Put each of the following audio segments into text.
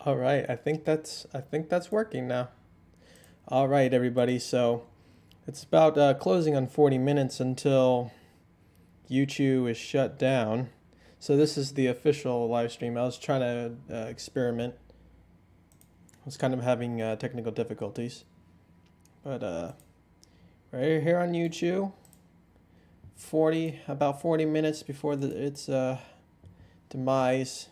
All right, I think that's working now. All right, everybody. So it's about closing on 40 minutes until YouChew is shut down. So this is the official live stream. I was trying to experiment. I was kind of having technical difficulties, but right here on YouChew, about 40 minutes before its demise.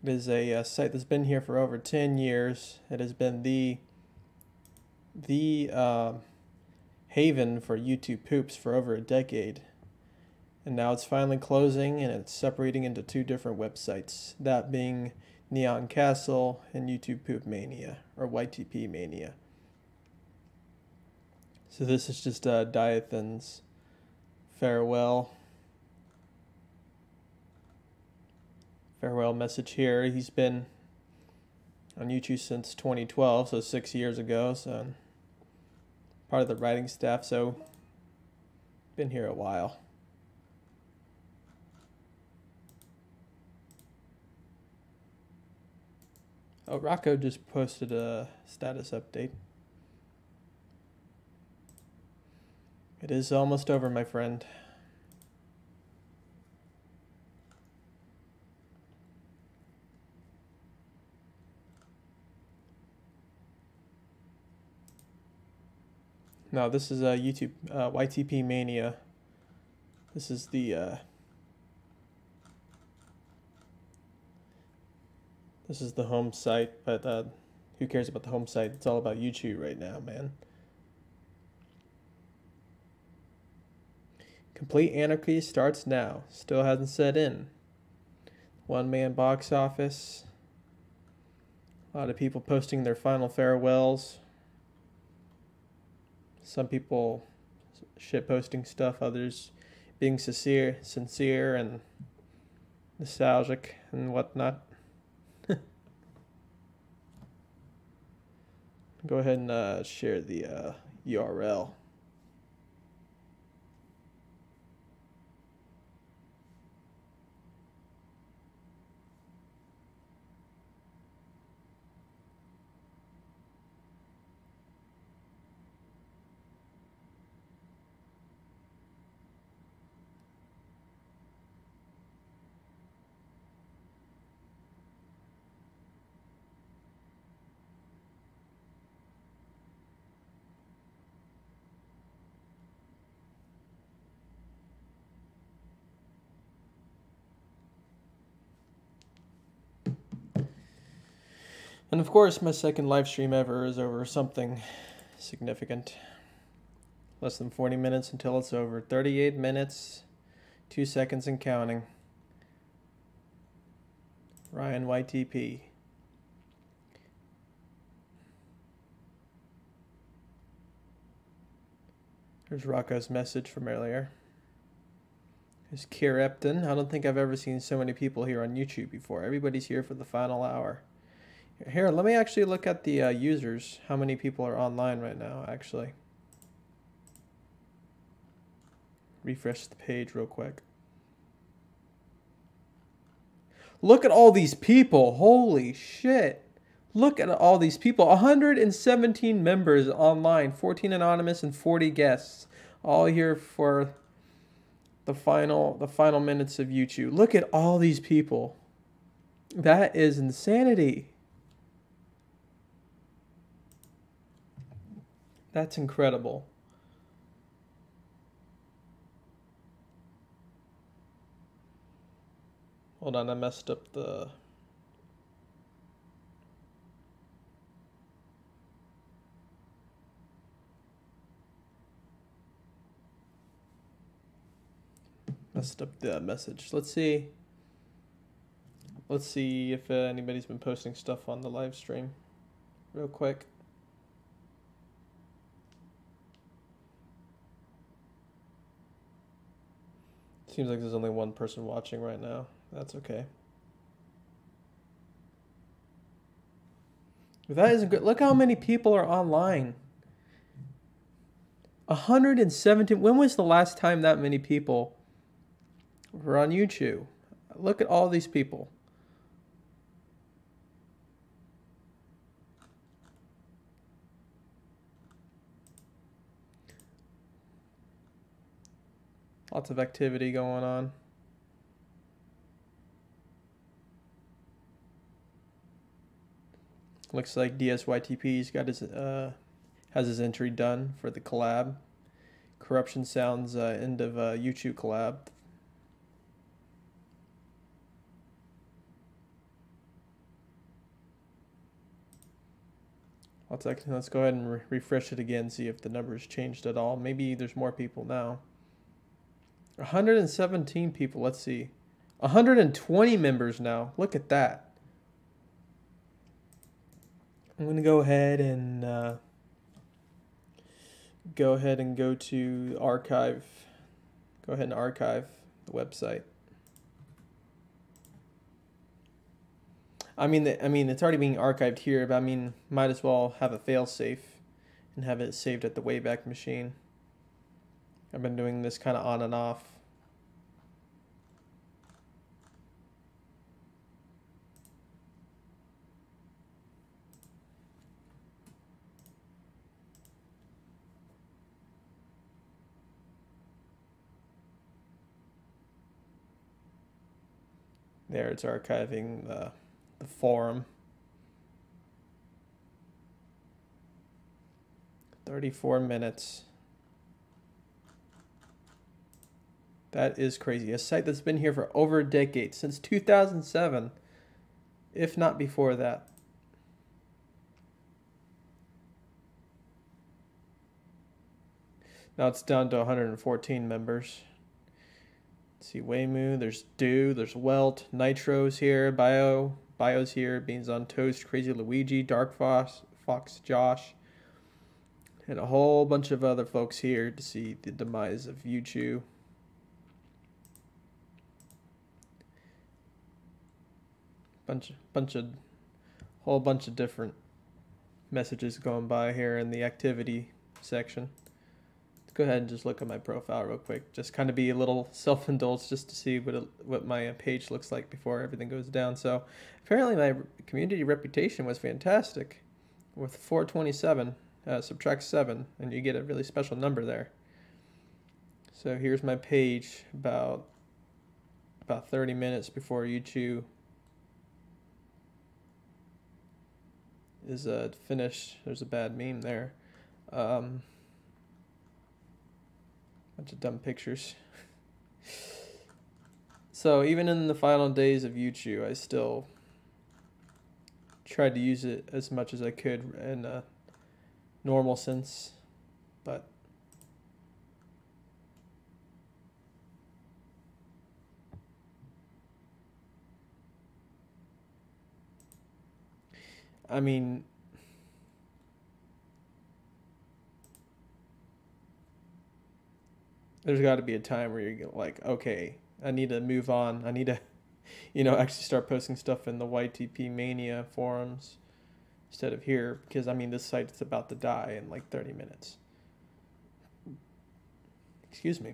It is a site that's been here for over 10 years. It has been the haven for YouTube poops for over a decade. And now it's finally closing, and it's separating into two different websites, that being Neon Castle and YouTube Poop Mania, or YTP Mania. So this is just Diathan's farewell message here. He's been on YouTube since 2012, so 6 years ago. So part of the writing staff, so been here a while. Oh, Rocco just posted a status update. It is almost over, my friend. No, this is YouTube YTP Mania. This is the home site, but who cares about the home site? It's all about YouChew right now, man. Complete anarchy starts now. Still hasn't set in. One-man box office. A lot of people posting their final farewells. Some people shit posting stuff, others being sincere and nostalgic and whatnot. Go ahead and share the URL. And of course, my second live stream ever is over something significant. Less than 40 minutes until it's over. 38 minutes, 2 seconds and counting. Ryan YTP. There's Rocco's message from earlier. There's Kier Epton. I don't think I've ever seen so many people here on YouTube before. Everybody's here for the final hour. Here, let me actually look at the users. How many people are online right now, actually. Refresh the page real quick. Look at all these people. Holy shit. Look at all these people. 117 members online. 14 anonymous and 40 guests. All here for the final minutes of YouChew. Look at all these people. That is insanity. That's incredible. Hold on, I messed up the... Messed up the message. Let's see if anybody's been posting stuff on the live stream real quick. Seems like there's only one person watching right now. That's okay. If that isn't good, look how many people are online. 117. When was the last time that many people were on YouChew? Look at all these people. Lots of activity going on. Looks like DSYTP's got his has his entry done for the collab. Corruption Sounds end of YouChew collab. Let's go ahead and refresh it again, see if the numbers changed at all. Maybe there's more people now. 117 people, let's see. 120 members now. Look at that. I'm going to go ahead and go to archive. Go ahead and archive the website. I mean, it's already being archived here, but I mean, might as well have a failsafe and have it saved at the Wayback Machine. I've been doing this kind of on and off. There, it's archiving the forum. 34 minutes. That is crazy. A site that's been here for over a decade, since 2007, if not before that. Now it's down to 114 members. Let's see, Waymoo, there's Dew, there's Welt, Nitro's here, Bio's here, Beans on Toast, Crazy Luigi, Dark Fox Josh, and a whole bunch of other folks here to see the demise of YouChew. Whole bunch of different messages going by here in the activity section. Go ahead and just look at my profile real quick. Just kind of be a little self-indulged just to see what my page looks like before everything goes down. So apparently my community reputation was fantastic with 427, subtract 7, and you get a really special number there. So here's my page about 30 minutes before YouChew is finished. There's a bad meme there. Bunch of dumb pictures. So even in the final days of YouChew, I still tried to use it as much as I could in a normal sense, but I mean, there's got to be a time where you're like, okay, I need to move on. I need to, actually start posting stuff in the YTP Mania forums instead of here, because, I mean, this site's about to die in like 30 minutes. Excuse me.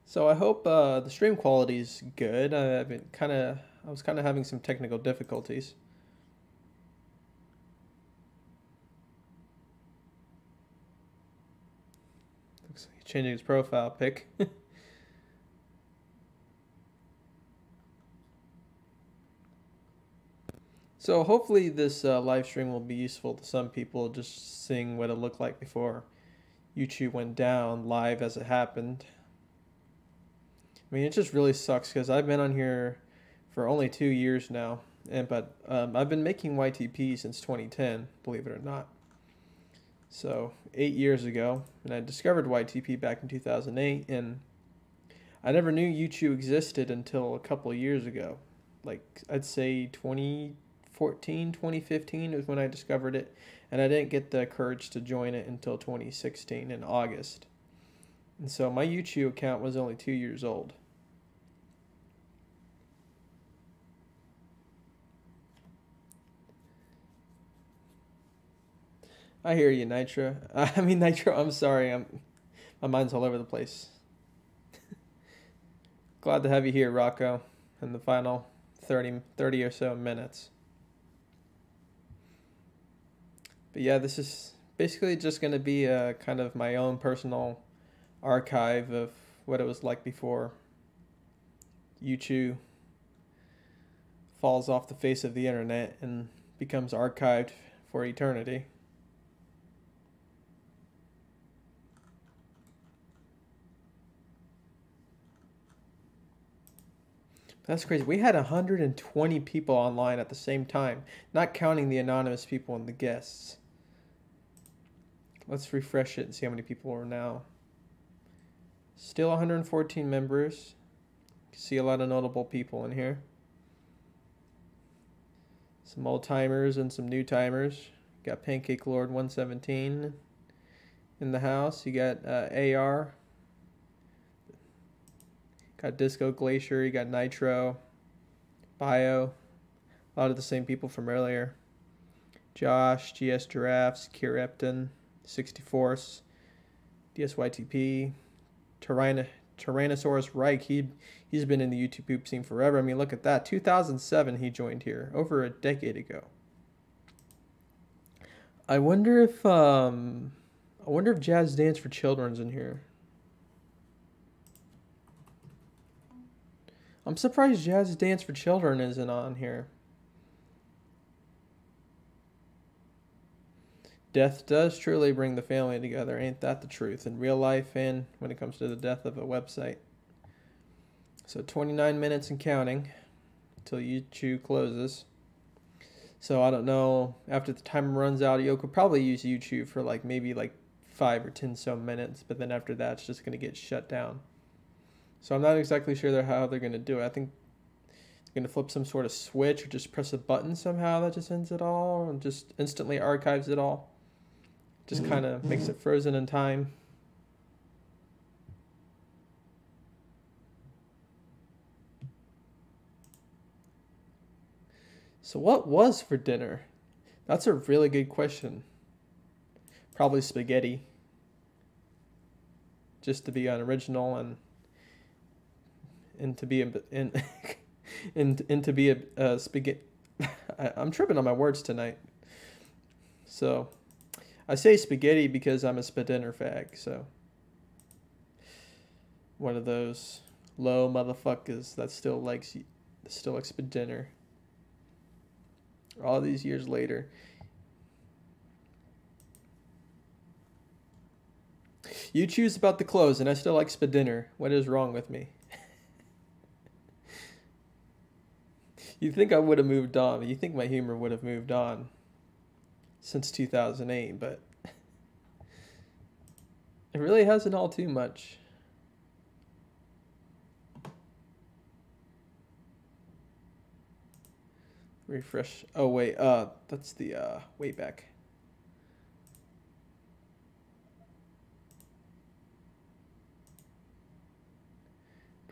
So I hope the stream quality is good. I was kind of having some technical difficulties. Looks like he's changing his profile pic. So hopefully this live stream will be useful to some people, just seeing what it looked like before YouChew went down live as it happened. I mean, it just really sucks because I've been on here for only 2 years now, but I've been making YTP since 2010, believe it or not. So 8 years ago, and I discovered YTP back in 2008, and I never knew YouChew existed until a couple of years ago. Like, I'd say 2014, 2015 was when I discovered it, and I didn't get the courage to join it until 2016 in August. And so my YouChew account was only 2 years old. I hear you, Nitro. Nitro, I'm sorry. My mind's all over the place. Glad to have you here, Rocco, in the final 30 or so minutes. But yeah, this is basically just going to be a kind of my own personal archive of what it was like before YouChew falls off the face of the internet and becomes archived for eternity. That's crazy. We had 120 people online at the same time, not counting the anonymous people and the guests. Let's refresh it and see how many people are now. Still 114 members. You can see a lot of notable people in here. Some old timers and some new timers. Got Pancake Lord 117 in the house. You got AR. Got Disco Glacier, you got Nitro, Bio, a lot of the same people from earlier. Josh, GS Giraffes, Kirepton, 64s, DSYTP, Tyrannosaurus Reich. He's been in the YouTube poop scene forever. I mean, look at that. 2007 he joined here, over a decade ago. I wonder if Jazz Dance for Children's in here. I'm surprised Jazz Dance for Children isn't on here. Death does truly bring the family together, ain't that the truth? In real life and when it comes to the death of a website. So 29 minutes and counting until YouChew closes. So I don't know, after the timer runs out, you could probably use YouChew for maybe 5 or 10 so minutes, but then after that it's just going to get shut down. So I'm not exactly sure how they're going to do it. I think they're going to flip some sort of switch or just press a button somehow that just ends it all and just instantly archives it all. Just kind of makes it frozen in time. So what was for dinner? That's a really good question. Probably spaghetti. Just to be unoriginal and to be a spaghetti. I'm tripping on my words tonight. So I say spaghetti because I'm a spadinner fag. So one of those low motherfuckers that still likes spadinner. All these years later. YouChew's about to close, and I still like spadinner. What is wrong with me? You'd think I would have moved on. You think my humor would have moved on since 2008, but it really hasn't all too much. Refresh. Oh, wait. That's the way back.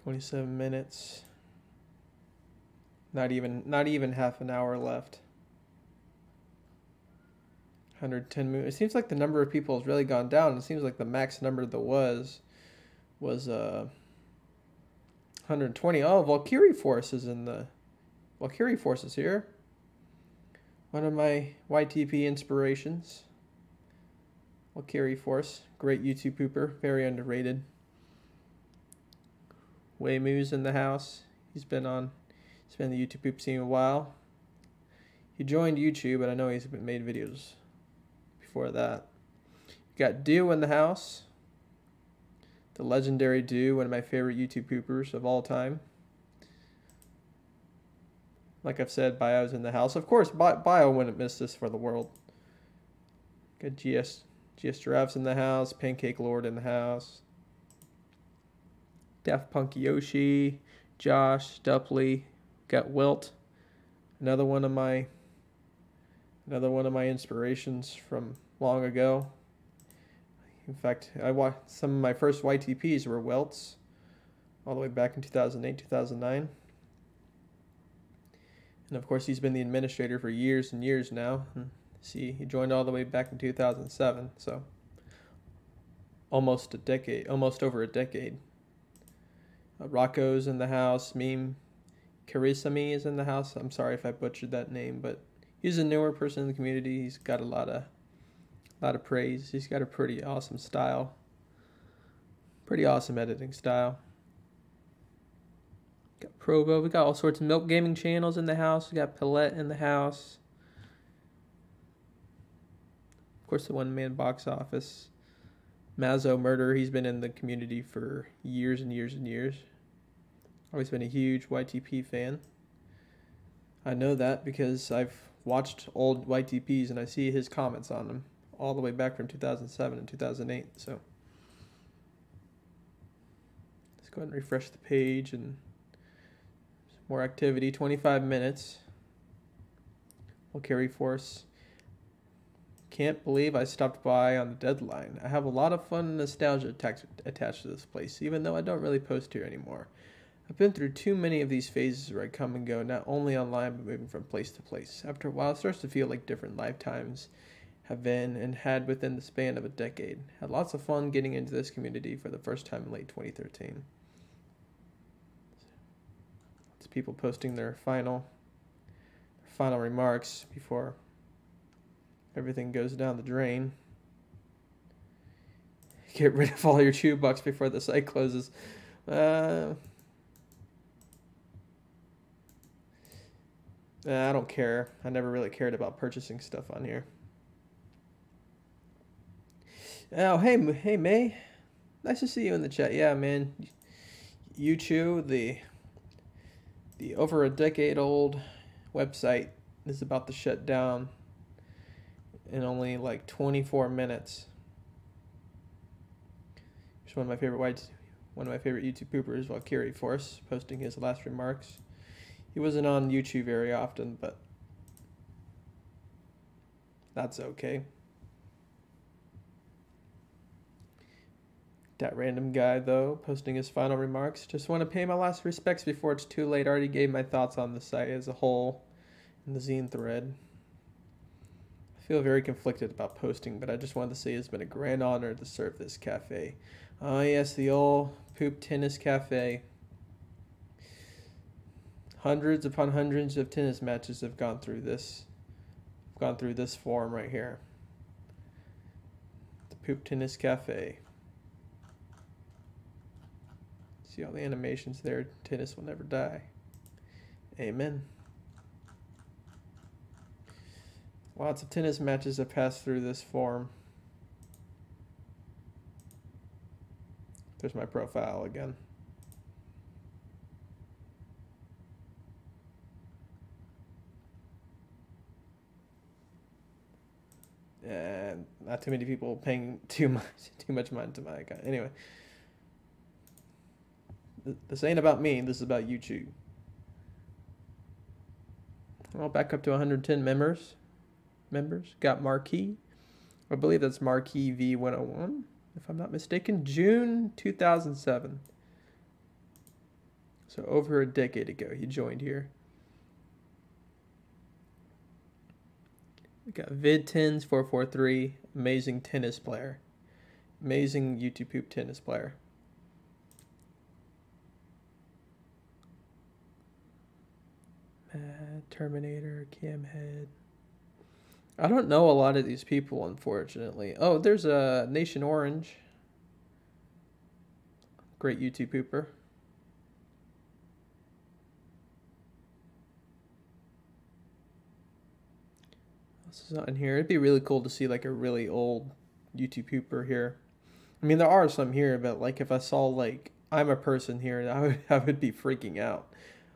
$27 minutes. Not even half an hour left. 110 moves. It seems like the number of people has really gone down. It seems like the max number that was 120. Oh, Valkyrie Force is in the... Valkyrie Force is here. One of my YTP inspirations. Valkyrie Force. Great YouTube pooper. Very underrated. Waymu's in the house. He's been in the YouTube poop scene a while. He joined YouTube, but I know he's made videos before that. You got Dew in the house. The legendary Dew, one of my favorite YouTube poopers of all time. Like I've said, Bio's in the house. Of course, Bio wouldn't miss this for the world. Got GS Giraffes in the house. Pancake Lord in the house. Daft Punk Yoshi. Josh. Dupley. Got Wilt. Another one of my inspirations from long ago. In fact, some of my first YTPs were Wilt's, all the way back in 2008, 2009. And of course, he's been the administrator for years and years now. See, he joined all the way back in 2007, so almost over a decade. Rocco's in the house. Meme Karisami is in the house. I'm sorry if I butchered that name, but he's a newer person in the community. He's got a lot of A lot of praise. He's got a pretty awesome style. Pretty awesome editing style. Got Provo. We got all sorts of Milk Gaming channels in the house. We got Palette in the house. Of course, the one-man box office. Mazzo Murder. He's been in the community for years and years and years. Always been a huge YTP fan. I know that because I've watched old YTPs and I see his comments on them all the way back from 2007 and 2008. So let's go ahead and refresh the page and some more activity. 25 minutes. We'll carry force. Can't believe I stopped by on the deadline. I have a lot of fun and nostalgia attached to this place, even though I don't really post here anymore. I've been through too many of these phases where I come and go, not only online, but moving from place to place. After a while, it starts to feel like different lifetimes have been and had within the span of a decade. Had lots of fun getting into this community for the first time in late 2013. Lots of people posting their final remarks before everything goes down the drain. Get rid of all your chew bucks before the site closes. I don't care. I never really cared about purchasing stuff on here. Oh, hey May. Nice to see you in the chat. Yeah, man. YouChew, the over a decade old website is about to shut down in only like 24 minutes. Here's one of my favorite YouTube poopers, Valkyrie Force, posting his last remarks. He wasn't on YouTube very often, but that's okay. That random guy, though, posting his final remarks. Just want to pay my last respects before it's too late. I already gave my thoughts on the site as a whole in the zine thread. I feel very conflicted about posting, but I just wanted to say it's been a grand honor to serve this cafe. Oh yes, the old Poop Tennis Cafe. Hundreds upon hundreds of tennis matches have gone through this forum right here. The Poop Tennis Cafe. See all the animations there. Tennis will never die. Amen. Lots of tennis matches have passed through this forum. There's my profile again. And not too many people paying too much mind to my account. Anyway, this ain't about me. This is about YouChew. Well, back up to 110 members. Got Marquis. I believe that's Marquis V101, if I'm not mistaken. June 2007. So over a decade ago, he joined here. We got VidTens443, amazing tennis player. Amazing YouTube poop tennis player. Terminator, Camhead. I don't know a lot of these people, unfortunately. Oh, there's a Nation Orange. Great YouTube pooper. This is not in here. It'd be really cool to see like a really old YouTube pooper here. I mean, there are some here, but like if I saw like I'm a person here, I would be freaking out.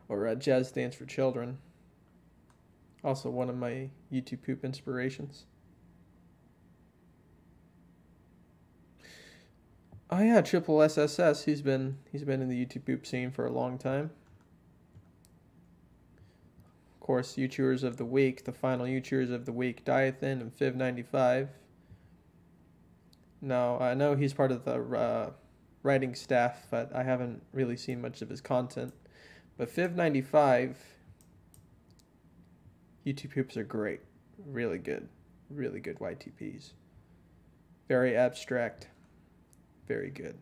Or Jazz Dance for Children. Also one of my YouTube poop inspirations. Oh yeah, Triple SSS. He's been in the YouTube poop scene for a long time. Of course, YouTubers of the week, the final YouTubers of the week, Diathin and Fiv95. Now, I know he's part of the writing staff, but I haven't really seen much of his content. But Fiv95, YouTube poops are great. Really good. Really good YTPs. Very abstract. Very good.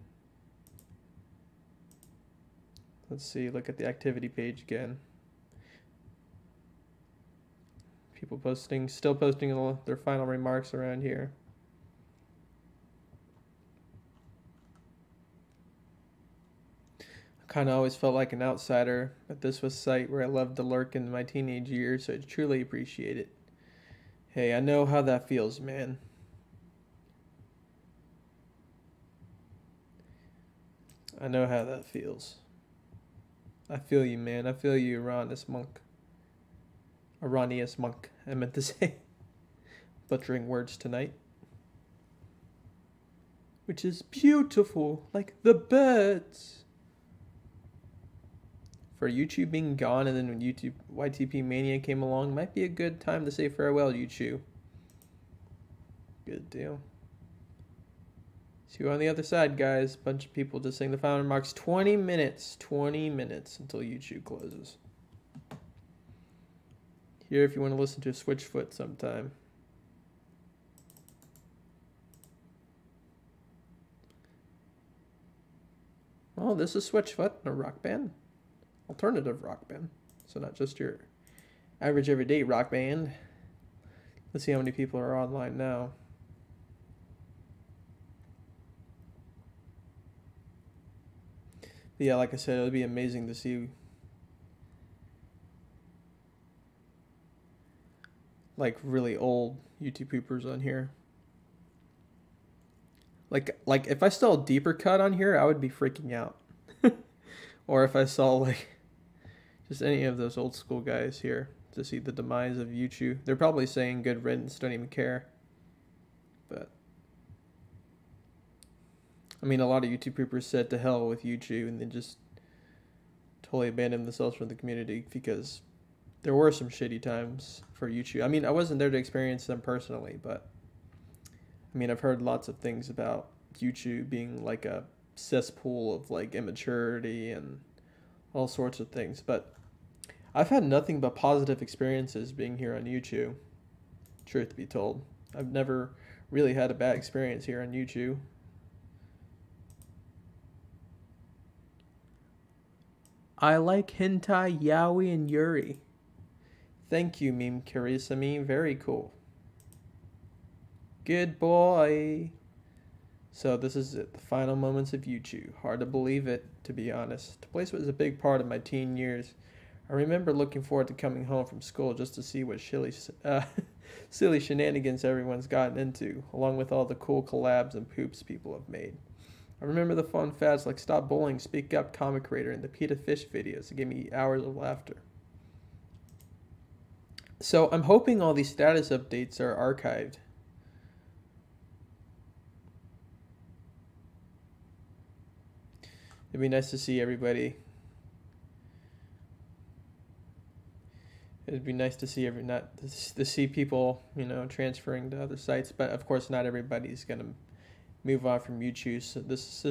Let's see, look at the activity page again. People still posting their final remarks around here. kind of always felt like an outsider, but this was a site where I loved to lurk in my teenage years, so I truly appreciate it. Hey, I know how that feels, man. I know how that feels. I feel you, man. I feel you, Erroneous Monk. Erroneous Monk, I meant to say. Butchering words tonight. Which is beautiful, like the birds. For YouTube being gone, and then when YouTube YTP Mania came along, might be a good time to say farewell, YouChew. Good deal. See you on the other side, guys. Bunch of people just saying the final remarks. 20 minutes. 20 minutes until YouChew closes. Here if you want to listen to Switchfoot sometime. Oh, this is Switchfoot, a rock band. Alternative rock band. So not just your average everyday rock band. Let's see how many people are online now. But yeah, like I said, it would be amazing to see like really old YouTube poopers on here. Like if I saw a deeper cut on here, I would be freaking out. Or if I saw like just any of those old school guys here to see the demise of YouChew. They're probably saying good riddance, don't even care. But I mean, a lot of YouTube poopers said to hell with YouChew and then just totally abandoned themselves from the community because there were some shitty times for YouChew. I mean, I wasn't there to experience them personally, but I mean, I've heard lots of things about YouChew being like a cesspool of like immaturity and all sorts of things. But I've had nothing but positive experiences being here on YouChew, truth be told. I've never really had a bad experience here on YouChew. I like hentai, yaoi, and yuri. Thank you, Meme Kirisami. Very cool. Good boy. So this is it. The final moments of YouChew. Hard to believe it, to be honest. The place was a big part of my teen years. I remember looking forward to coming home from school just to see what silly shenanigans everyone's gotten into, along with all the cool collabs and poops people have made. I remember the fun fads like Stop Bullying, Speak Up, Comic Creator, and the PETA Fish videos that gave me hours of laughter. So I'm hoping all these status updates are archived. It'd be nice to see everybody. It'd be nice to see to see people, you know, transferring to other sites. But of course, not everybody's gonna move on from YouChew. So this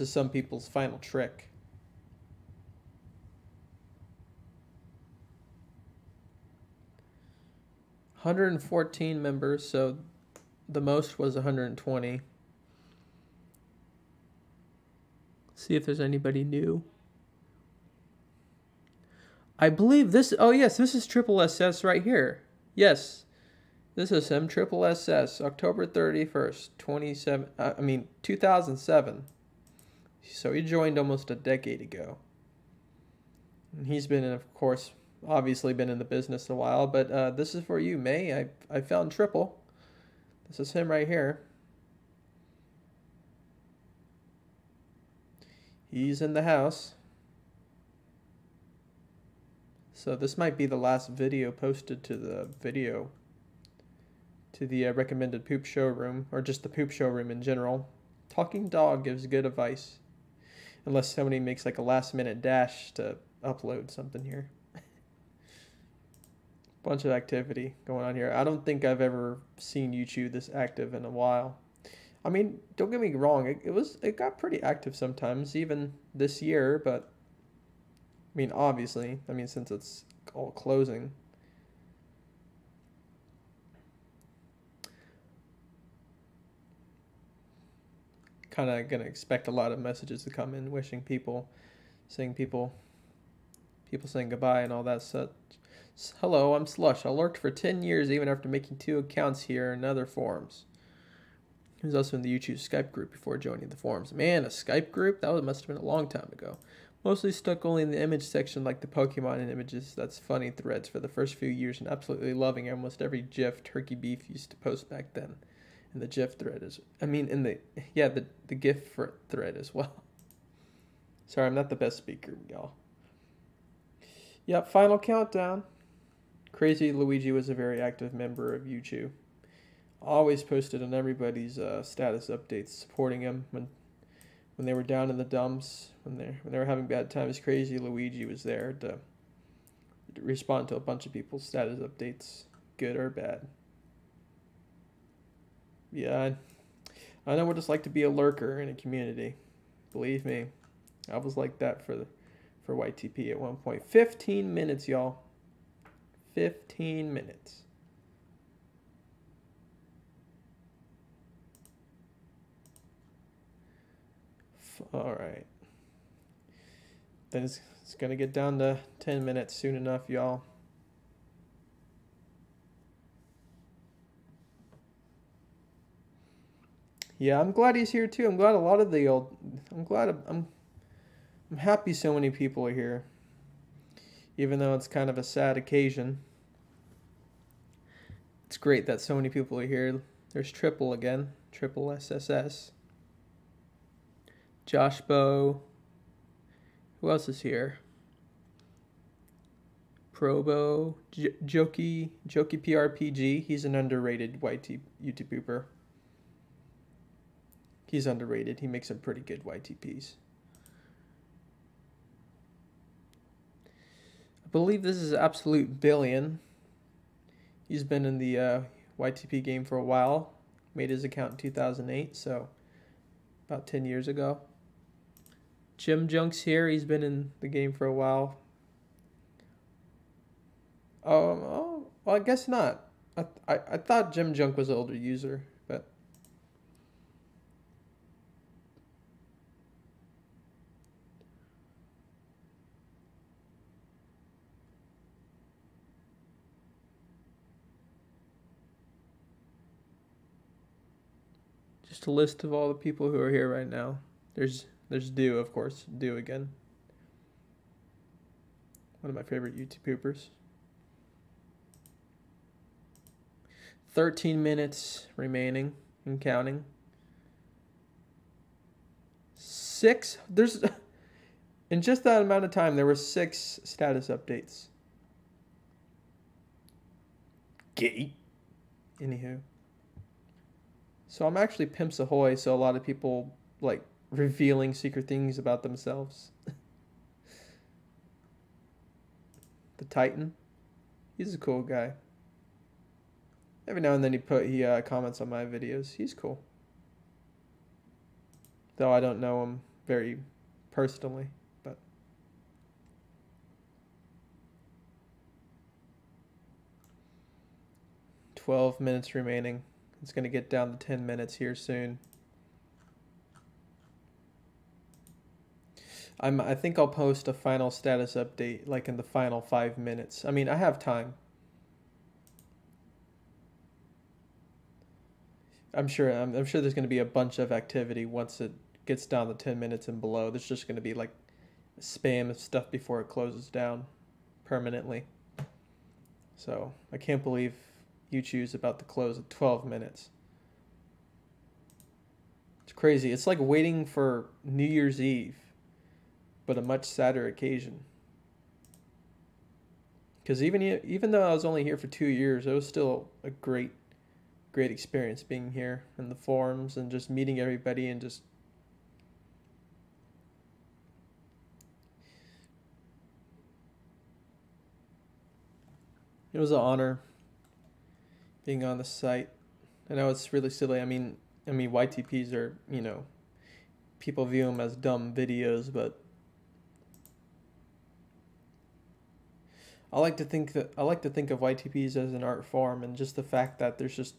is some people's final trick. $114 members, so the most was 120. See if there's anybody new. I believe this. Oh yes, this is Triple SS right here. Yes, this is him. Triple SS, October 31st, 2007. So he joined almost a decade ago. And he's been, of course, obviously been in the business a while. But this is for you, May. I found Triple. This is him right here. He's in the house. So this might be the last video posted to the recommended poop showroom, or just the poop showroom in general. Talking Dog gives good advice. Unless somebody makes like a last minute dash to upload something here. Bunch of activity going on here. I don't think I've ever seen YouChew this active in a while. I mean, don't get me wrong, it got pretty active sometimes, even this year, but I mean, obviously, since it's all closing. Kind of gonna expect a lot of messages to come in, wishing people saying goodbye and all that such. Hello, I'm Slush. I lurked for 10 years even after making 2 accounts here and other forums. He was also in the YouChew Skype group before joining the forums. Man, a Skype group? That must have been a long time ago. Mostly stuck only in the image section like the Pokemon and images. That's funny threads for the first few years and absolutely loving almost every GIF Turkey Beef used to post back then. And the GIF thread is, the GIF thread as well. Sorry, I'm not the best speaker, y'all. Yep, final countdown. Crazy Luigi was a very active member of YouChew. Always posted on everybody's status updates supporting him when they were down in the dumps, when they were having bad times. Crazy Luigi was there to respond to a bunch of people's status updates, good or bad. Yeah, I know what it's like to be a lurker in a community. Believe me, I was like that for YTP at one point. 15 minutes, y'all. 15 minutes. All right. Then it's going to get down to 10 minutes soon enough, y'all. Yeah, I'm glad he's here too. I'm glad a lot of the old... I'm happy so many people are here. Even though it's kind of a sad occasion. It's great that so many people are here. There's Triple again. Triple SSS. Josh Bow. Who else is here? Probo. Jokey PRPG. He's an underrated YouTuber. He's underrated. He makes some pretty good YTPs. I believe this is Absolute Billion. He's been in the YTP game for a while. Made his account in 2008, so about 10 years ago. Jim Junk's here. He's been in the game for a while. Well, I guess not. I thought Jim Junk was an older user, but... Just a list of all the people who are here right now. There's Do, of course. Do again. One of my favorite YouTubers. 13 minutes remaining and counting. 6. In just that amount of time, there were 6 status updates. Gay. Anywho. So I'm actually Pimps Ahoy, so a lot of people like revealing secret things about themselves. The Titan. He's a cool guy. Every now and then he comments on my videos. He's cool. Though I don't know him very personally, but 12 minutes remaining. It's going to get down to 10 minutes here soon. I think I'll post a final status update like in the final 5 minutes. I mean, I have time. I'm sure there's going to be a bunch of activity once it gets down to 10 minutes and below. There's just going to be like spam of stuff before it closes down permanently. So I can't believe YouChew is about to close at 12 minutes. It's crazy. It's like waiting for New Year's Eve, but a much sadder occasion. Because even though I was only here for 2 years, it was still a great experience being here in the forums and just meeting everybody and just it was an honor being on the site. I know it's really silly. I mean YTPs are, people view them as dumb videos, but I like to think of YTPs as an art form, and just the fact that there's just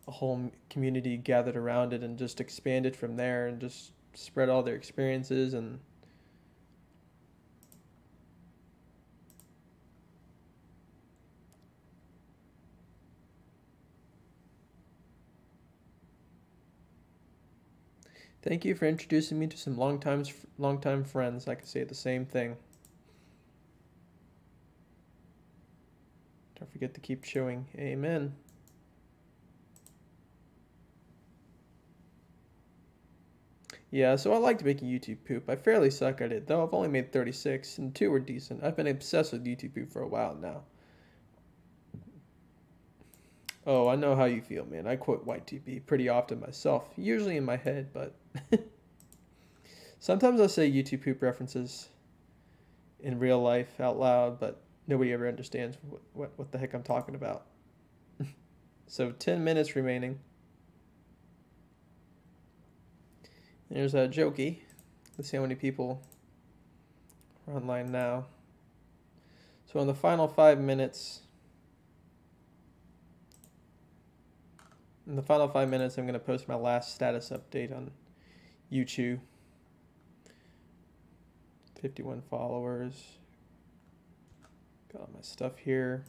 a whole community gathered around it and just expanded from there and just spread all their experiences and Thank you for introducing me to some longtime friends. I can say the same thing. Don't forget to keep showing. Amen. Yeah, so I liked making YouTube poop. I fairly suck at it, though I've only made 36, and 2 were decent. I've been obsessed with YouTube poop for a while now. Oh, I know how you feel, man. I quote YTP pretty often myself, usually in my head, but sometimes I say YouTube poop references in real life out loud, but nobody ever understands what the heck I'm talking about. So 10 minutes remaining. There's a jokey. Let's see how many people are online now. So in the final 5 minutes, I'm going to post my last status update on YouChew. 51 followers. Got all my stuff here.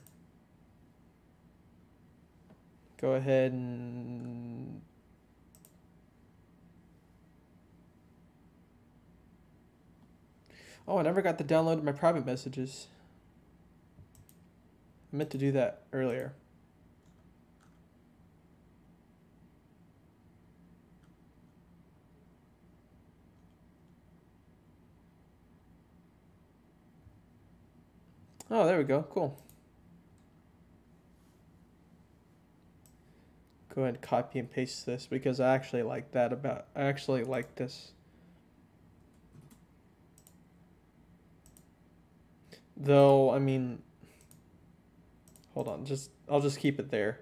Go ahead and oh, I never got to download my private messages. I meant to do that earlier. Oh, there we go. Cool. Go ahead and copy and paste this because I actually like this. Though, I mean, hold on, I'll just keep it there.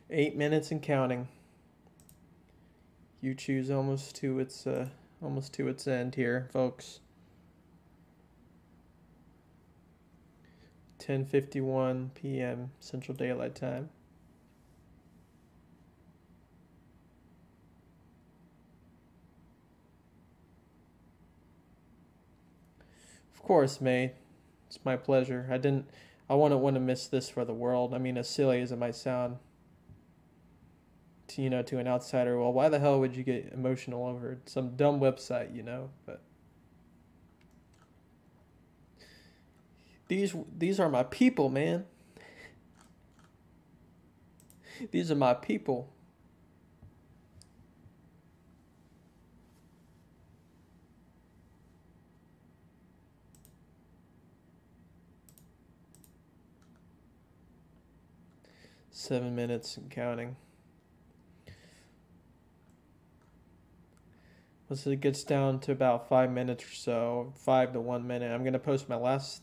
8 minutes and counting. YouChew's almost to its end here, folks. 10:51 p.m. Central Daylight Time. Of course, May. It's my pleasure. I wouldn't want to miss this for the world. I mean, as silly as it might sound to an outsider, well, why the hell would you get emotional over some dumb website, But these are my people, man. These are my people. Seven minutes and counting. Once it gets down to about 5 minutes or so, 5 to 1 minute, I'm gonna post my last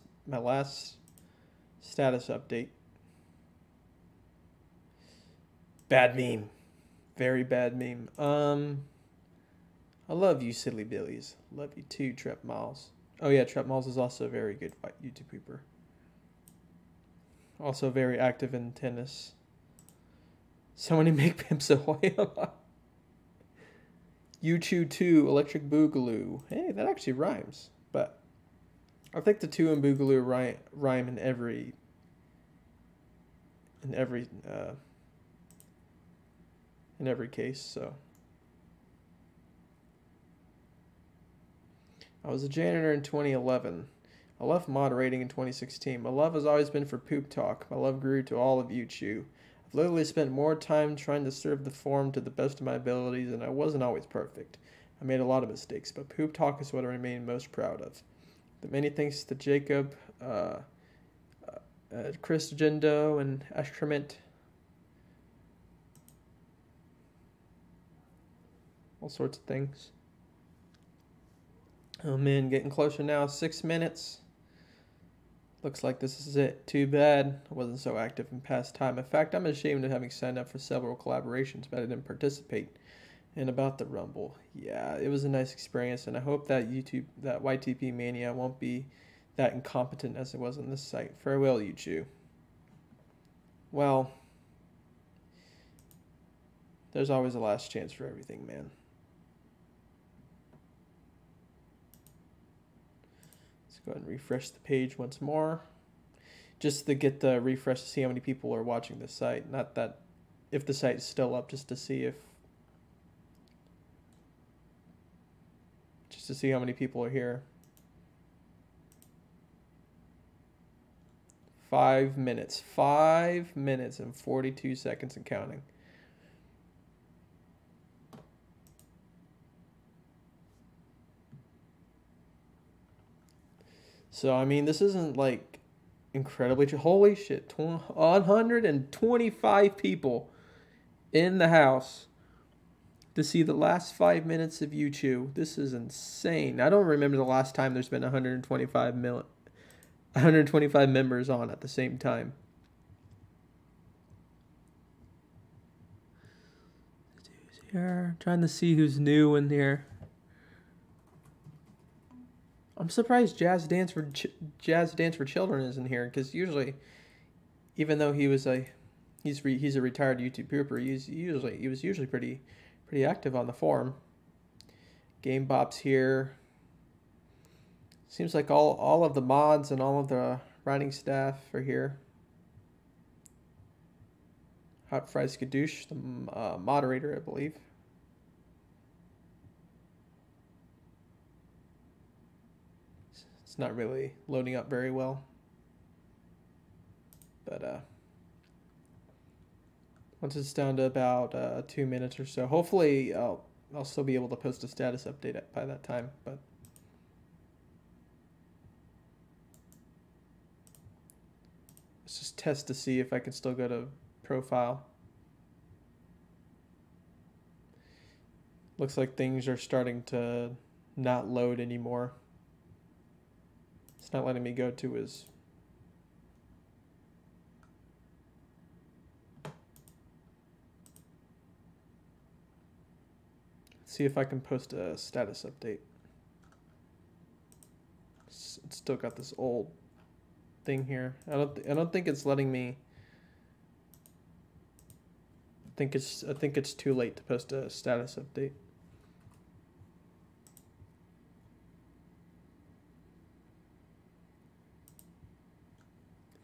status update. Bad meme. Very bad meme. I love you, silly billies. Love you too, Trep Miles. Oh yeah, Trep Miles is also a very good YouTuber. Also very active in tennis. Somebody make Pimps Ahoy. YouChew 2, Electric Boogaloo. Hey, that actually rhymes. But I think the 2 and Boogaloo rhyme in every case, so. I was a janitor in 2011. I left moderating in 2016. My love has always been for poop talk. My love grew to all of YouChew. I've literally spent more time trying to serve the forum to the best of my abilities, and I wasn't always perfect. I made a lot of mistakes, but poop talk is what I remain most proud of. The many thanks to Jacob, Chris Gendo, and Ashtrament. All sorts of things. Oh man, getting closer now. 6 minutes. Looks like this is it. Too bad I wasn't so active in past time. In fact, I'm ashamed of having signed up for several collaborations, but I didn't participate. And about the Rumble. Yeah, it was a nice experience, and I hope that that YTP mania won't be that incompetent as it was on this site. Farewell, YouChew. Well, there's always a last chance for everything, man. Let's go ahead and refresh the page once more. just to get the refresh to see how many people are watching the site. Not that if the site is still up, just to see how many people are here. 5 minutes. 5 minutes and 42 seconds and counting. So, I mean, this isn't like incredibly... Holy shit. 125 people in the house to see the last 5 minutes of YouChew. This is insane. I don't remember the last time there's been 125 members on at the same time. Here, trying to see who's new in here. I'm surprised Jazz Dance for Children isn't here, because usually, even though he's a retired YouTube YouTuber, he was usually pretty active on the forum. Game Bop's here. Seems like all of the mods and all of the writing staff are here. Hot Fries Skadoosh, the moderator, I believe. It's not really loading up very well. But once it's down to about 2 minutes or so, hopefully I'll still be able to post a status update by that time. But let's just test to see if I can still go to profile. Looks like things are starting to not load anymore. It's not letting me go to his... See if I can post a status update. It's still got this old thing here. I don't think it's letting me. I think it's too late to post a status update.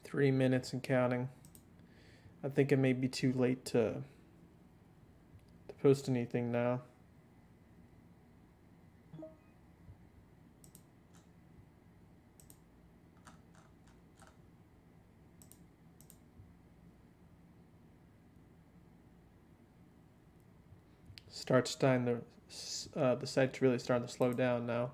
Three minutes and counting. I think it may be too late to post anything now. The site's really starting to slow down now.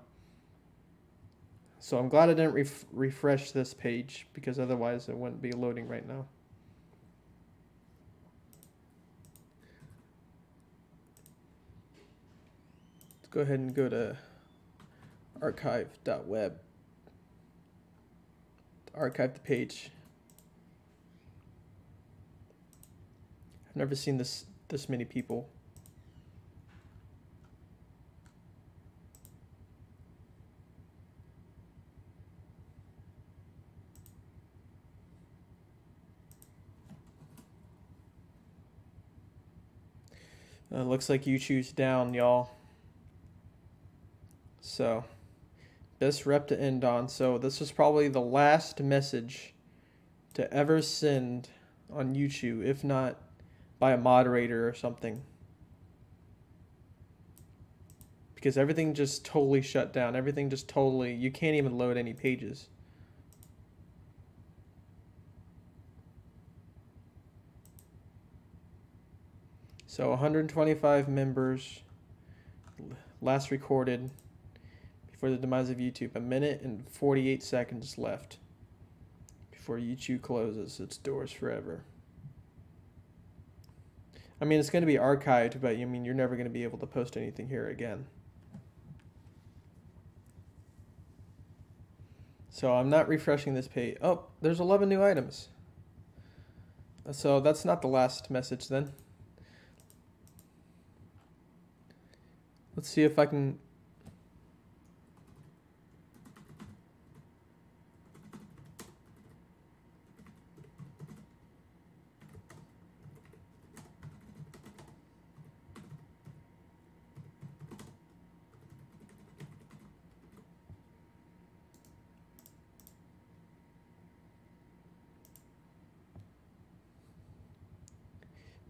So I'm glad I didn't refresh this page, because otherwise it wouldn't be loading right now. Let's go ahead and go to archive.web. Archive the page. I've never seen this many people. Looks like YouTchew's down, y'all. So, best rep to end on. So this is probably the last message to ever send on YouChew, if not by a moderator or something. Because everything just totally shut down. Everything just totally... You can't even load any pages. So 125 members, last recorded before the demise of YouTube. 1 minute and 48 seconds left before YouChew closes its doors forever. I mean, it's going to be archived, but I mean, you're never going to be able to post anything here again. So I'm not refreshing this page. Oh, there's 11 new items. So that's not the last message then. Let's see if I can...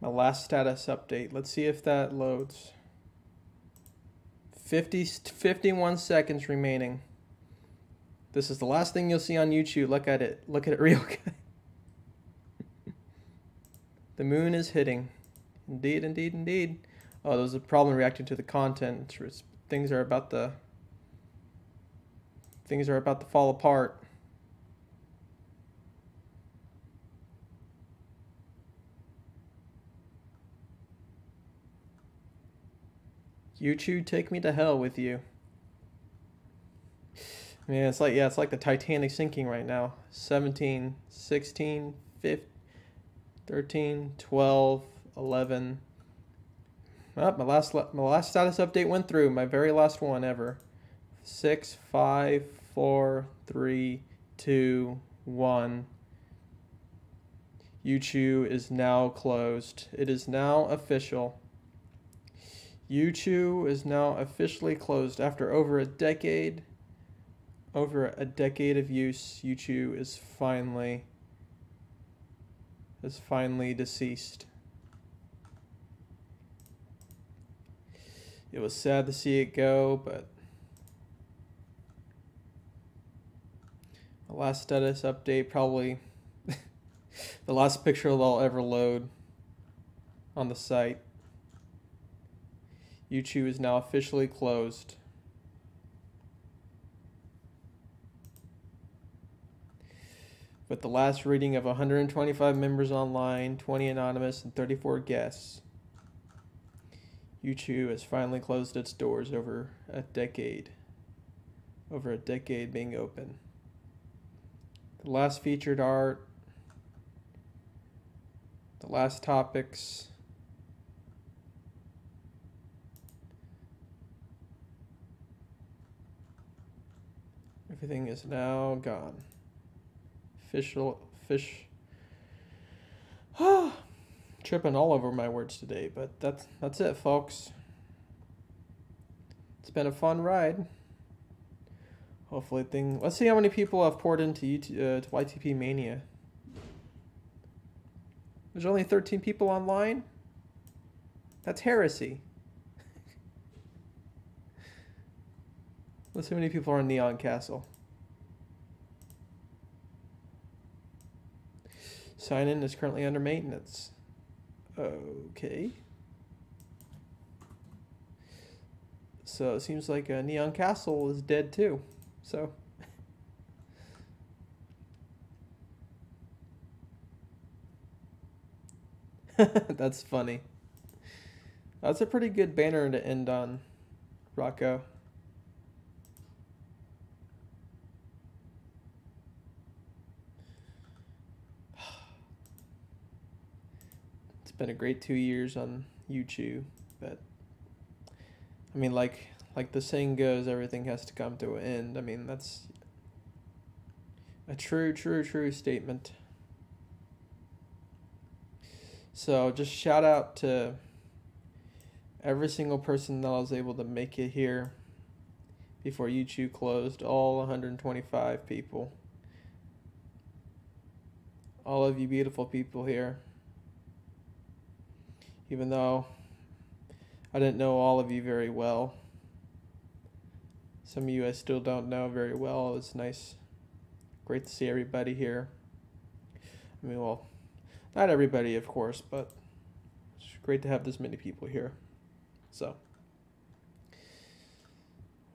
My last status update. Let's see if that loads. 51 seconds remaining. This is the last thing you'll see on YouTube. Look at it. Look at it real good. The moon is hitting. Indeed, indeed, indeed. Oh, there's a problem reacting to the content. Things are about to fall apart. YouChew, take me to hell with you. Man, it's like the Titanic sinking right now. 17, 16, 15, 13, 12, 11. Oh, my last status update went through. My very last one ever. 6, 5, 4, 3, 2, 1. YouChew is now closed. It is now official. YouChew is now officially closed after over a decade. Over a decade of use, YouChew is finally deceased. It was sad to see it go, but the last status update, probably the last picture they'll ever load on the site. YouChew is now officially closed. With the last reading of 125 members online, 20 anonymous, and 34 guests, YouChew has finally closed its doors over a decade. Over a decade being open. The last featured art, the last topics, everything is now gone. Tripping all over my words today, but that's it, folks. It's been a fun ride. Hopefully let's see how many people have poured into YouTube, to YTP Mania. There's only 13 people online? That's heresy. Let's see how many people are in Neon Castle. Sign-in is currently under maintenance. Okay. So it seems like Neon Castle is dead too. So. That's funny. That's a pretty good banner to end on, Rocco. Been a great 2 years on YouChew, but I mean, like the saying goes, everything has to come to an end. I mean, that's a true statement. So just shout out to every single person that I was able to make it here before YouChew closed, all 125 people. All of you beautiful people here. Even though I didn't know all of you very well. Some of you I still don't know very well. It's nice. Great to see everybody here. I mean, well, not everybody, of course, but it's great to have this many people here. So,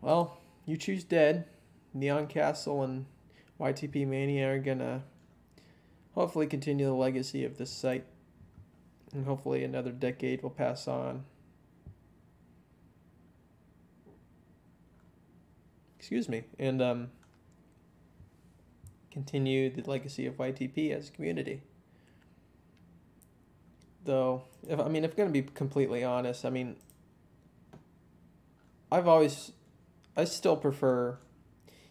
well, YouChew's dead. Neon Castle and YTP Mania are gonna hopefully continue the legacy of this site. And hopefully another decade will pass on. Excuse me. And continue the legacy of YTP as a community. Though, if I'm going to be completely honest, I mean, I still prefer,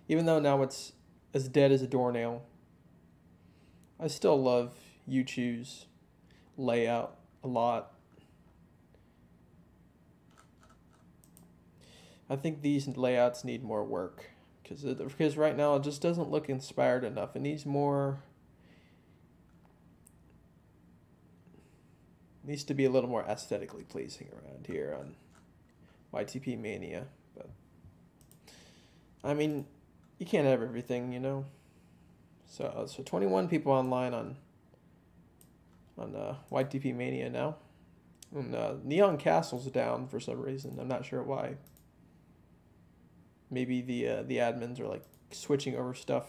even though now it's as dead as a doornail, I still love YouChew's layout a lot. I think these layouts need more work because right now it just doesn't look inspired enough. It needs more needs to be a little more aesthetically pleasing around here on YTP Mania. But I mean, you can't have everything, you know. So 21 people online on YTP Mania now. And Neon Castle's down for some reason. I'm not sure why. Maybe the admins are like switching over stuff.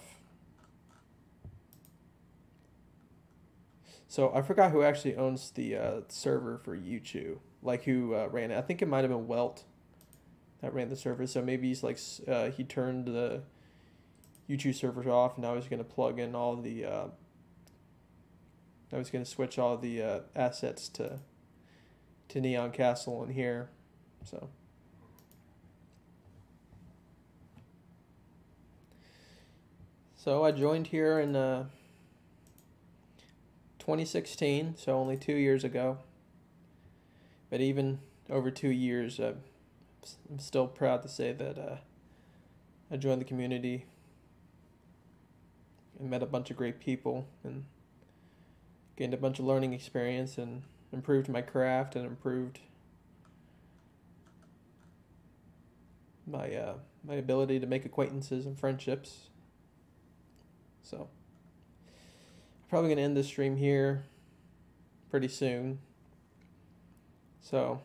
So I forgot who actually owns the server for YouChew. Like who ran it. I think it might have been Welt that ran the server. So maybe he's like he turned the YouChew servers off, and now he's going to plug in all the. Now he's going to switch all the assets to Neon Castle in here. So I joined here in 2016, so only 2 years ago. But even over 2 years, I'm still proud to say that I joined the community and met a bunch of great people and gained a bunch of learning experience and improved my craft and improved my ability to make acquaintances and friendships. So I'm probably gonna end this stream here pretty soon. So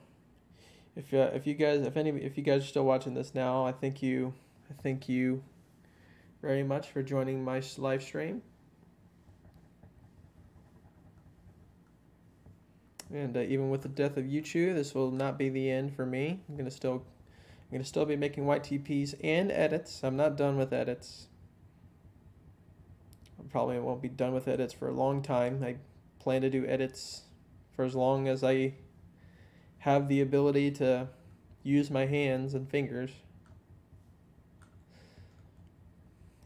if you guys are still watching this now, I thank you very much for joining my live stream. And even with the death of YouChew, this will not be the end for me. I'm gonna still be making YTPs and edits. I'm not done with edits. I probably won't be done with edits for a long time. I plan to do edits for as long as I have the ability to use my hands and fingers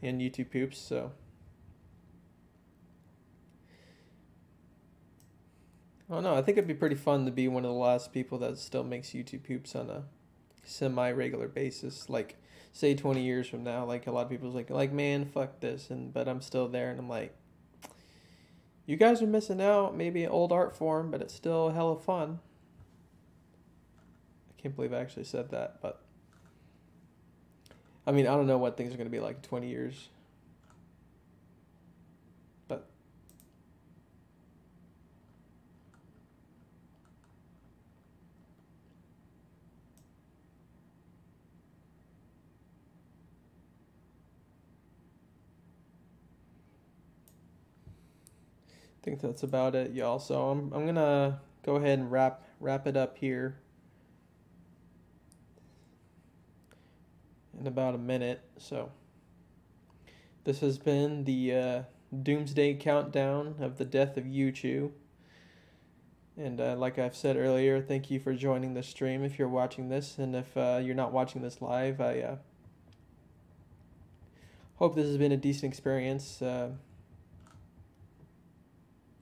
and YouTube poops. So I don't know. I think it'd be pretty fun to be one of the last people that still makes YouTube poops on a semi-regular basis. Like, say 20 years from now, like a lot of people's like, man, fuck this, but I'm still there, and I'm like, you guys are missing out. Maybe an old art form, but it's still hella fun. I can't believe I actually said that, but I mean, I don't know what things are going to be like in 20 years. But I think that's about it, y'all. So I'm gonna go ahead and wrap it up here in about a minute. So this has been the doomsday countdown of the death of YouChew. And like I've said earlier, thank you for joining the stream if you're watching this. And if you're not watching this live, I hope this has been a decent experience.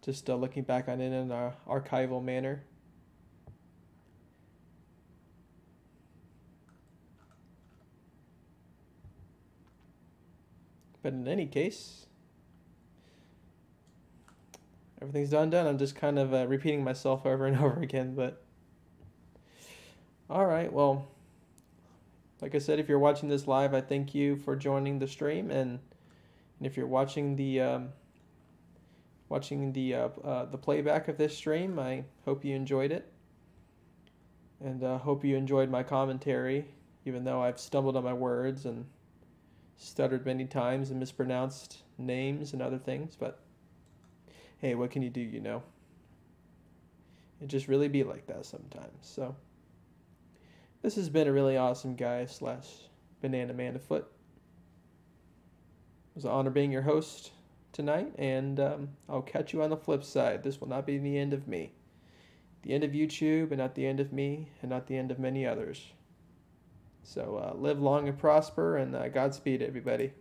Just looking back on it in an archival manner. But in any case, everything's done. I'm just kind of repeating myself over and over again, but all right. Well, like I said, if you're watching this live, I thank you for joining the stream, and if you're watching the playback of this stream, I hope you enjoyed it, and hope you enjoyed my commentary, even though I've stumbled on my words and stuttered many times and mispronounced names and other things, but hey, what can you do, you know? It just really be like that sometimes. So this has been a really awesome guy / banana man afoot. It was an honor being your host tonight, and I'll catch you on the flip side. This will not be the end of me. The end of YouTube, but not the end of me, and not the end of many others. So live long and prosper, and Godspeed, everybody.